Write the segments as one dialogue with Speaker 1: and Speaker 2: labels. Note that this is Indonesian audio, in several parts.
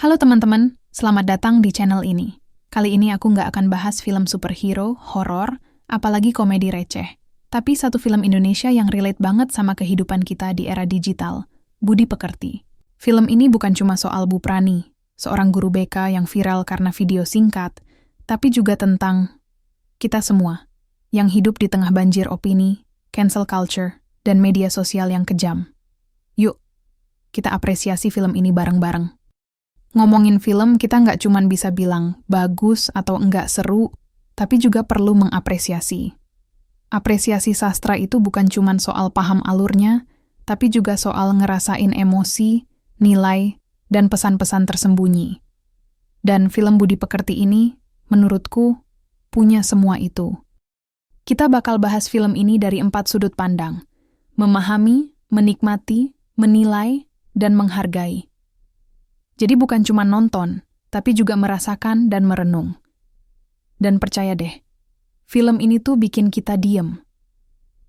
Speaker 1: Halo teman-teman, selamat datang di channel ini. Kali ini aku nggak akan bahas film superhero, horor, apalagi komedi receh. Tapi satu film Indonesia yang relate banget sama kehidupan kita di era digital, Budi Pekerti. Film ini bukan cuma soal Bu Prani, seorang guru BK yang viral karena video singkat, tapi juga tentang kita semua yang hidup di tengah banjir opini, cancel culture, dan media sosial yang kejam. Yuk, kita apresiasi film ini bareng-bareng. Ngomongin film, kita nggak cuma bisa bilang bagus atau enggak seru, tapi juga perlu mengapresiasi. Apresiasi sastra itu bukan cuma soal paham alurnya, tapi juga soal ngerasain emosi, nilai, dan pesan-pesan tersembunyi. Dan film Budi Pekerti ini, menurutku, punya semua itu. Kita bakal bahas film ini dari 4 sudut pandang. Memahami, menikmati, menilai, dan menghargai. Jadi bukan cuma nonton, tapi juga merasakan dan merenung. Dan percaya deh, film ini tuh bikin kita diem.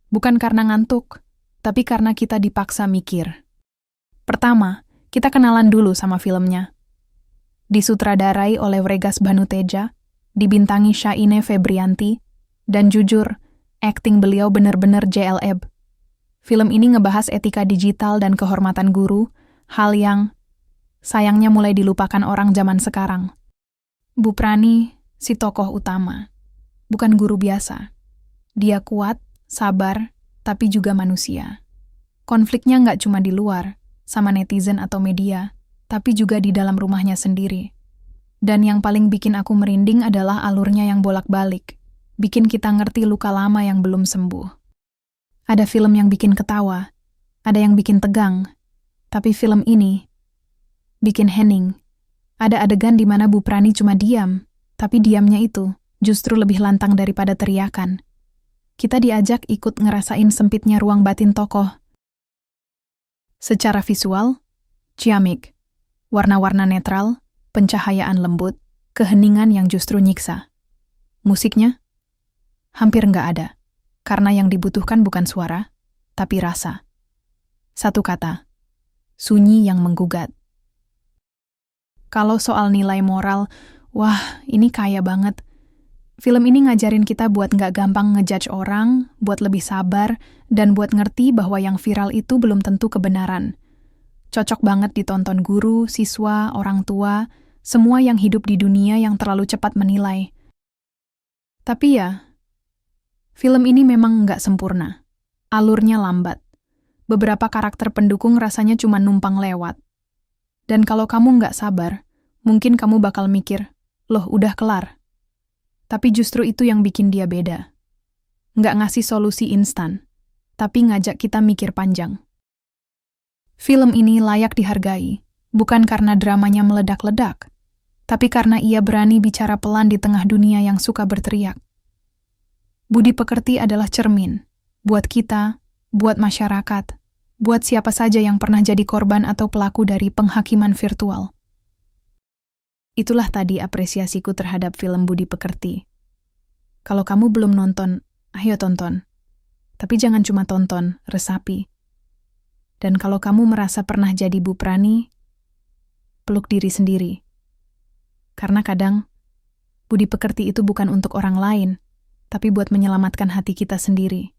Speaker 1: Bukan karena ngantuk, tapi karena kita dipaksa mikir. Pertama, kita kenalan dulu sama filmnya. Disutradarai oleh Wregas Banuteja, dibintangi Syaine Febrianti, dan jujur, akting beliau bener-bener JLEB. Film ini ngebahas etika digital dan kehormatan guru, hal yang sayangnya mulai dilupakan orang zaman sekarang. Bu Prani, si tokoh utama, bukan guru biasa. Dia kuat, sabar, tapi juga manusia. Konfliknya nggak cuma di luar, sama netizen atau media, tapi juga di dalam rumahnya sendiri. Dan yang paling bikin aku merinding adalah alurnya yang bolak-balik, bikin kita ngerti luka lama yang belum sembuh. Ada film yang bikin ketawa, ada yang bikin tegang, tapi film ini bikin hening. Ada adegan di mana Bu Prani cuma diam, tapi diamnya itu justru lebih lantang daripada teriakan. Kita diajak ikut ngerasain sempitnya ruang batin tokoh. Secara visual, ciamik, warna-warna netral, pencahayaan lembut, keheningan yang justru nyiksa. Musiknya hampir nggak ada, karena yang dibutuhkan bukan suara, tapi rasa. Satu kata, sunyi yang menggugat. Kalau soal nilai moral, wah ini kaya banget. Film ini ngajarin kita buat nggak gampang ngejudge orang, buat lebih sabar, dan buat ngerti bahwa yang viral itu belum tentu kebenaran. Cocok banget ditonton guru, siswa, orang tua, semua yang hidup di dunia yang terlalu cepat menilai. Tapi ya, film ini memang nggak sempurna. Alurnya lambat. Beberapa karakter pendukung rasanya cuma numpang lewat. Dan kalau kamu nggak sabar, mungkin kamu bakal mikir, loh udah kelar. Tapi justru itu yang bikin dia beda. Nggak ngasih solusi instan, tapi ngajak kita mikir panjang. Film ini layak dihargai, bukan karena dramanya meledak-ledak, tapi karena ia berani bicara pelan di tengah dunia yang suka berteriak. Budi Pekerti adalah cermin, buat kita, buat masyarakat, buat siapa saja yang pernah jadi korban atau pelaku dari penghakiman virtual. Itulah tadi apresiasiku terhadap film Budi Pekerti. Kalau kamu belum nonton, ayo tonton. Tapi jangan cuma tonton, resapi. Dan kalau kamu merasa pernah jadi Bu Prani, peluk diri sendiri. Karena kadang, Budi Pekerti itu bukan untuk orang lain, tapi buat menyelamatkan hati kita sendiri.